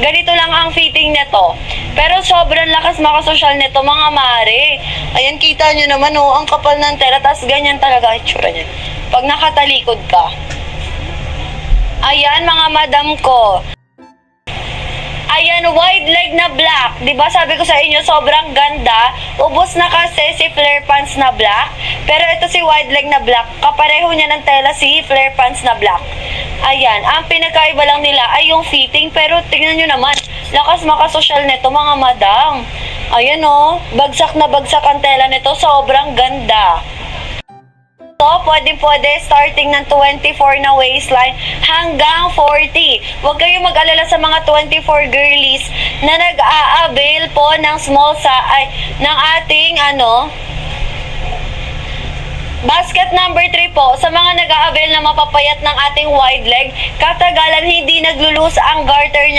Ganito lang ang fitting nito. Pero sobrang lakas makasosyal nito, mga mare. Ayan, kita nyo naman, oh, ang kapal ng tela. Tapos ganyan talaga itsura niya. Pag nakatalikod ka. Ayan, mga madam ko. Ayan, wide leg na black. Diba sabi ko sa inyo, sobrang ganda. Ubos na kasi si flare pants na black. Pero ito si wide leg na black. Kapareho niya ng tela si flare pants na black. Ayan, ang pinagkaiba lang nila ay yung fitting. Pero tingnan nyo naman, lakas makasosyal nito, mga madam. Ayan, oh, bagsak na bagsak ang tela nito. Sobrang ganda. Pwede starting ng 24 na waistline hanggang 40. Huwag kayong mag-alala sa mga 24 girlies na nag-a-avail po ng ng ating basket number 3 po. Sa mga nag-a-avail na mapapayat ng ating wide leg, katagalan hindi naglulus ang garter niya.